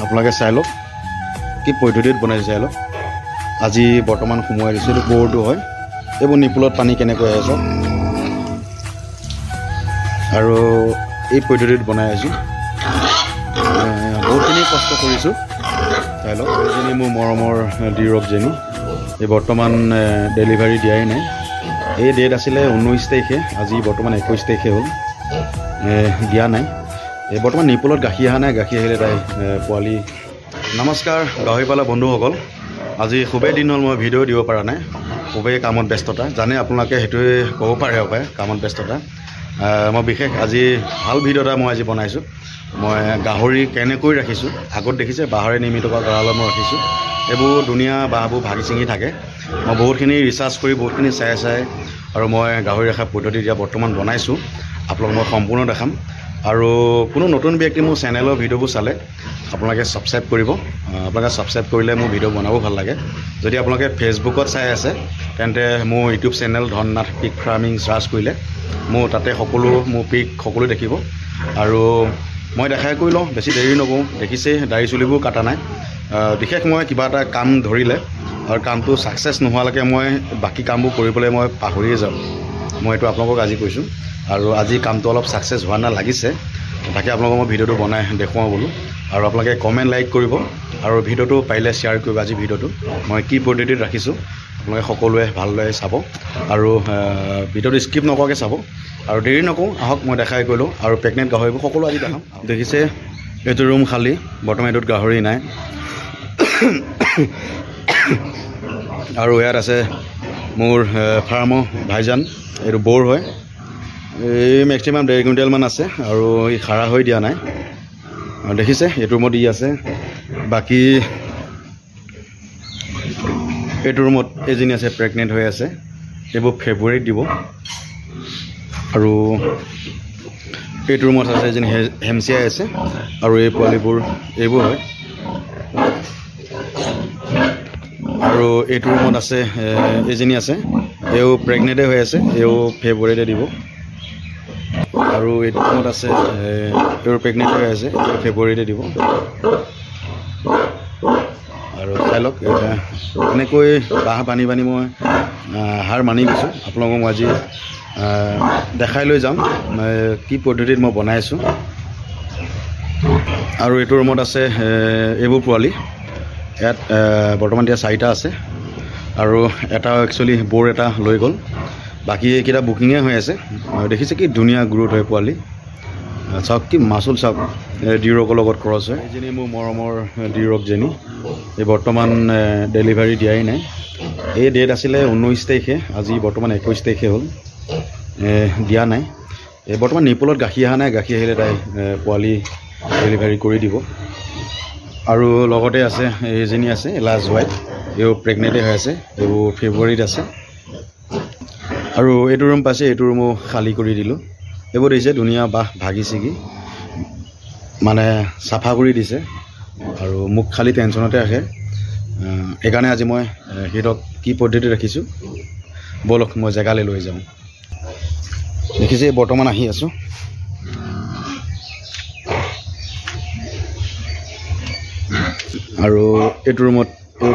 আপোনালোকে চাই লওক কি পদ্ধতিত বনাইছে চাই লওক আজি বৰ্তমান সোমোৱাই দিছোঁ এইটো বৰটো হয় এইবোৰ নিপুলত পানী কেনেকৈ আহে চাওক আৰু এই পদ্ধতিত বনাই আছোঁ বহুতখিনি কষ্ট কৰিছোঁ চাই লওক এইজনী মোৰ মৰমৰ ডিৰকজনী এই বৰ্তমান ডেলিভাৰী দিয়াই নাই এই ডেট আছিলে 19 তাৰিখে আজি বৰ্তমান 21 তাৰিখে হ'ল দিয়া নাই এই বৰ্তমান নিপুলত গাখীৰ অহা নাই গাখীৰ আহিলে তাই পোৱালি নমস্কাৰ গাহৰি পালা বন্ধুসকল আজি খুবেই দিন হ'ল মই ভিডিঅ' দিব পৰা নাই খুবেই কামত ব্যস্ততা জানে আপোনালোকে সেইটোৱে ক'ব পাৰে হপায় কামত ব্যস্ততা মই বিশেষ আজি ভাল ভিডিঅ' এটা মই আজি বনাইছোঁ মই গাহৰি কেনেকৈ ৰাখিছোঁ আগত দেখিছে বাঁহৰে নিৰ্মিত গঁৰালত মই ৰাখিছোঁ এইবোৰ ধুনীয়া বাঁহবোৰ ভাগি ছিঙি থাকে মই বহুতখিনি ৰিচাৰ্চ কৰি বহুতখিনি চাই আৰু মই গাহৰি ৰখা পদ্ধতি এতিয়া বৰ্তমান বনাইছোঁ আপোনালোকক মই সম্পূৰ্ণ দেখাম আৰু কোনো নতুন ব্যক্তি মোৰ চেনেলৰ ভিডিঅ'বোৰ চালে আপোনালোকে ছাবস্ক্ৰাইব কৰিব আপোনালোকে ছাবস্ক্ৰাইব কৰিলে মোৰ ভিডিঅ' বনাব ভাল লাগে যদি আপোনালোকে ফেচবুকত চাই আছে তেন্তে মোৰ ইউটিউব চেনেল ধননাথ পিক ফাৰ্মিং চাৰ্চ কৰিলে মোৰ তাতে সকলো মোৰ পিক সকলো দেখিব আৰু মই দেখাই কৰি লওঁ বেছি দেৰি নকৰোঁ দেখিছেই দাড়ি চুলিবোৰ কাটা নাই বিশেষ মই কিবা এটা কাম ধৰিলে আৰু কামটো ছাকচেছ নোহোৱালৈকে মই বাকী কামবোৰ কৰিবলৈ মই পাহৰিয়ে যাওঁ মই এইটো আপোনালোকক আজি কৈছোঁ আৰু আজি কামটো অলপ ছাকচেছ হোৱা নাই লাগিছে তাকে আপোনালোকক মই ভিডিঅ'টো বনাই দেখুৱাওঁ বোলো আৰু আপোনালোকে কমেণ্ট লাইক কৰিব আৰু ভিডিঅ'টো পাৰিলে শ্বেয়াৰ কৰিব আজি ভিডিঅ'টো মই কি পদ্ধতিত ৰাখিছোঁ আপোনালোকে সকলোৱে ভালদৰে চাব আৰু ভিডিঅ'টো স্কিপ নকৰাকৈ চাব আৰু দেৰি নকৰোঁ আহক মই দেখাই গ'লোঁ আৰু প্ৰেগনেণ্ট গাহৰিবোৰ সকলো আজি দেখাম দেখিছে এইটো ৰুম খালী বৰ্তমান এইটোত গাহৰি নাই আৰু ইয়াত আছে মোৰ ফাৰ্মৰ ভাইজান এইটো বৰ হয় এই মেক্সিমাম 1.5 কুইণ্টেলমান আছে আৰু এই খাৰা হৈ দিয়া নাই আৰু দেখিছে এইটো ৰুমত ই আছে বাকী এইটো ৰুমত এজনী আছে প্ৰেগনেণ্ট হৈ আছে এইবোৰ ফেব্ৰুৱাৰীত দিব আৰু এইটো ৰুমত আছে এজনী হেমচিয়াই আছে আৰু এই পোৱালিবোৰ এইবোৰ হয় আৰু এইটো ৰুমত আছে এজনী আছে এও প্ৰেগনেণ্টে হৈ আছে এও ফেব্ৰুৱাৰীতে দিব আৰু এইটো ৰুমত আছে এও প্ৰেগনেণ্ট হৈ আছে ফেব্ৰুৱাৰীতে দিব আৰু চাই লওক এনেকৈ বাঁহ বান্ধি মই হাৰ মানি গৈছোঁ আপোনালোকক মই আজি দেখাই লৈ যাম কি পদ্ধতিত মই বনাইছোঁ আৰু এইটো ৰুমত আছে এইবোৰ পোৱালি ইয়াত বৰ্তমান এতিয়া 4টা আছে আৰু এটা একচুৱেলি বৰ এটা লৈ গ'ল বাকী এইকেইটা বুকিঙে হৈ আছে আৰু দেখিছে কি ধুনীয়া গ্ৰোথ হয় পোৱালি চাওক কি মাচুল চাওক ডিৰকৰ লগত ক্ৰছ হয় এইজনী মোৰ মৰমৰ ডিৰকজনী এই বৰ্তমান ডেলিভাৰী দিয়াই নাই এই ডেট আছিলে 19 তাৰিখে আজি বৰ্তমান 21 তাৰিখে হ'ল দিয়া নাই এই বৰ্তমান নিপুলত গাখীৰ অহা নাই গাখীৰ আহিলে তাই পোৱালি ডেলিভাৰী কৰি দিব আৰু লগতে আছে এইজনী আছে লাষ্ট ৱাইফ এও প্ৰেগনেণ্টে হৈ আছে এইবোৰ ফেব্ৰুৱাৰীত আছে আৰু এইটো ৰুম পাইছে এইটো ৰুমো খালী কৰি দিলোঁ এইবোৰ দিছে ধুনীয়া বাঁহ ভাগি ছিগি মানে চাফা কৰি দিছে আৰু মোক খালী টেনশ্যনতে ৰাখে সেইকাৰণে আজি মই সিহঁতক কি পদ্ধতি ৰাখিছোঁ ব'লক মই জেগালৈ লৈ যাওঁ দেখিছে বৰ্তমান আহি আছোঁ আৰু এইটো ৰুমত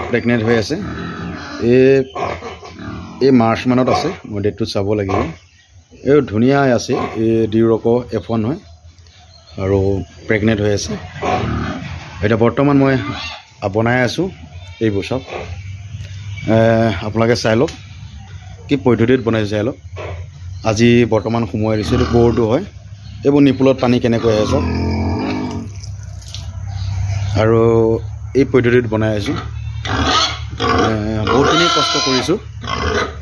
প্ৰেগনেণ্ট হৈ আছে এই মাৰ্চ মানত আছে মই ডেটটো চাব লাগিব এই ধুনীয়া আছে এই ডিৰকৰ F1 হয় আৰু প্ৰেগনেণ্ট হৈ আছে এতিয়া বৰ্তমান মই বনাই আছোঁ এইবোৰ চব আপোনালোকে চাই লওক কি পদ্ধতিত বনাইছে চাই লওক আজি বৰ্তমান সোমোৱাই দিছোঁ এইটো বৰটো হয় এইবোৰ নিপুলত পানী কেনেকৈ আহে চাওক আৰু এই পদ্ধতিত বনাই আছোঁ বহুতখিনি কষ্ট কৰিছোঁ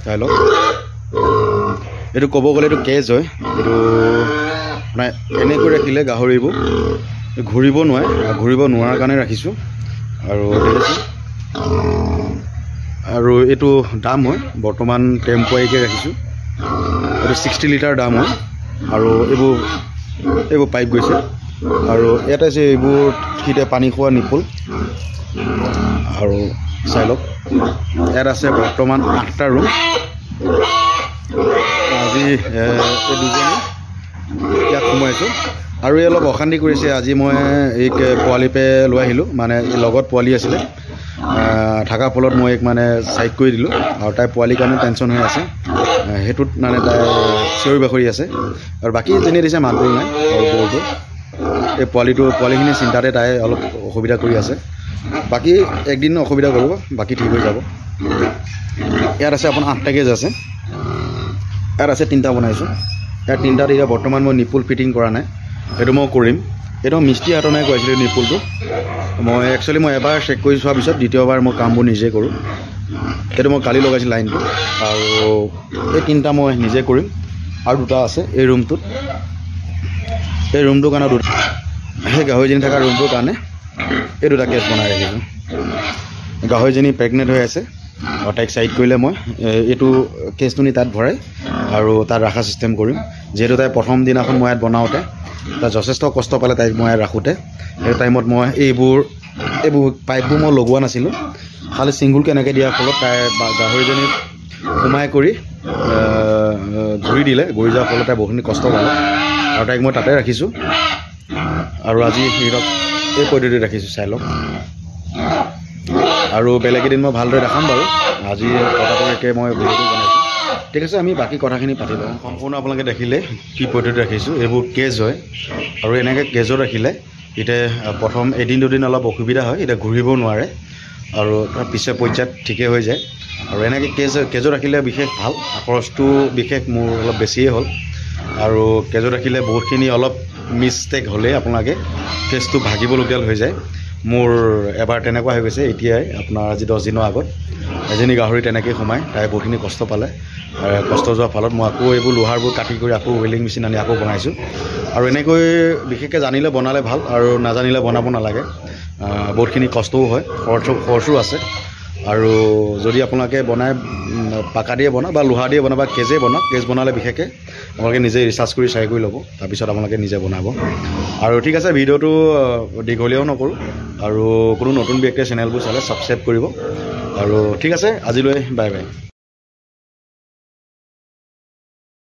চাই লওক এইটো ক'ব গ'লে এইটো কেজ হয় এইটো মানে এনেকৈ ৰাখিলে গাহৰিবোৰ ঘূৰিব নোৱাৰে ঘূৰিব নোৱাৰাৰ কাৰণে ৰাখিছোঁ আৰু দেখিছোঁ আৰু এইটো দাম হয় বৰ্তমান টেম্পোৱাৰীকৈ ৰাখিছোঁ এইটো 60 লিটাৰ দাম হয় আৰু এইবোৰ পাইপ গৈছে আৰু ইয়াত আছে এইবোৰ কিটা পানী খোৱা নিপুল আৰু চাই লওক ইয়াত আছে বৰ্তমান 8টা ৰুম আজি এই দুজনী ইয়াত সোমাইছোঁ আৰু এই অলপ অশান্তি কৰিছে আজি মই এই পোৱালিপে লৈ আহিলোঁ মানে লগত পোৱালি আছিলে থকাৰ ফলত মই এক মানে চাইড কৰি দিলোঁ আৰু তাই পোৱালিৰ কাৰণে টেনশ্যন হৈ আছে সেইটোত মানে তাই চিঞৰি বাখৰি আছে আৰু বাকী যেনে দিছে মাতবোৰ নাই আৰু গৰুটো এই পোৱালিখিনি চিন্তাতে তাই অলপ অসুবিধা কৰি আছে বাকী একদিন অসুবিধা কৰিব বাকী ঠিক হৈ যাব ইয়াত আছে আপোনাৰ 8টা কেজ আছে ইয়াত আছে 3টা বনাইছোঁ ইয়াত 3টাত এতিয়া বৰ্তমান মই নিপুল ফিটিং কৰা নাই এইটো মই কৰিম এইটো মিস্ত্ৰী হাতৰ নাই কৈছিলোঁ নিপুলটো মই একচুৱেলি মই এবাৰ চেক কৰি চোৱাৰ পিছত দ্বিতীয়বাৰ মই কামবোৰ নিজে কৰোঁ এইটো মই কালি লগাইছোঁ লাইনটো আৰু এই 3টা মই নিজে কৰিম আৰু 2টা আছে এই ৰুমটোৰ কাৰণে সেই গাহৰিজনী থকা ৰুমটোৰ কাৰণে এই 2টা কেছ বনাই ৰাখিছোঁ গাহৰিজনী প্ৰেগনেণ্ট হৈ আছে আৰু তাইক চাইড কৰিলে মই এইটো কেছটো নি তাত ভৰাই আৰু তাত ৰখা চিষ্টেম কৰিম যিহেতু তাই প্ৰথম দিনাখন মই ইয়াত বনাওঁতে তাই যথেষ্ট কষ্ট পালে তাইক মই ইয়াত ৰাখোঁতে সেইটো টাইমত মই এইবোৰ পাইপবোৰ মই লগোৱা নাছিলোঁ খালি ছিংগুলকৈ এনেকৈ দিয়াৰ ফলত তাই গাহৰিজনী সোমাই কৰি ঘূৰি দিলে ঘূৰি যোৱাৰ ফলত তাই বহুখিনি কষ্ট পালে আৰু তাইক মই তাতে ৰাখিছোঁ আৰু আজি সিহঁতক এই পদ্ধতিত ৰাখিছোঁ চাই লওক আৰু বেলেগ এদিন মই ভালদৰে দেখাম বাৰু আজি কথাটো একে মই ভিডিঅ'টো বনাইছোঁ ঠিক আছে আমি বাকী কথাখিনি পাতি লওঁ সম্পূৰ্ণ আপোনালোকে দেখিলে কি পদ্ধতিত ৰাখিছোঁ এইবোৰ কেজ হয় আৰু এনেকৈ কেজত ৰাখিলে এতিয়া প্ৰথম এদিন দুদিন অলপ অসুবিধা হয় এতিয়া ঘূৰিব নোৱাৰে আৰু তাৰ পিছে পৰ্যায়ত ঠিকে হৈ যায় আৰু এনেকৈ কেজত ৰাখিলে বিশেষ ভাল খৰচটো বিশেষ মোৰ অলপ বেছিয়ে হ'ল আৰু কেজত ৰাখিলে বহুতখিনি অলপ মিষ্টেক হ'লে আপোনালোকে কেজটো ভাগিবলগীয়া হৈ যায় মোৰ এবাৰ তেনেকুৱা হৈ গৈছে এতিয়াই আপোনাৰ আজি 10 দিনৰ আগত এজনী গাহৰি তেনেকৈ সোমাই তাই বহুতখিনি কষ্ট পালে কষ্ট যোৱাৰ ফলত মই আকৌ এইবোৰ লোহাৰবোৰ কাটি কৰি আকৌ ৱেল্ডিং মেচিন আনি আকৌ বনাইছোঁ আৰু এনেকৈ বিশেষকৈ জানিলে বনালে ভাল আৰু নাজানিলে বনাব নালাগে বহুতখিনি কষ্টও হয় খৰচো আছে আৰু যদি আপোনালোকে বনাই পাকা দিয়ে বনাওক বা লোহা দিয়ে বনাওক বা কেজে বনাওক কেজ বনালে বিশেষকৈ আপোনালোকে নিজে ৰিচাৰ্জ কৰি চাই কৰি ল'ব তাৰপিছত আপোনালোকে নিজে বনাব আৰু ঠিক আছে ভিডিঅ'টো দীঘলীয়াও নকৰোঁ আৰু কোনো নতুন ব্যক্তিয়ে চেনেলবোৰ চালে ছাবস্ক্ৰাইব কৰিব আৰু ঠিক আছে আজিলৈ বাই বাই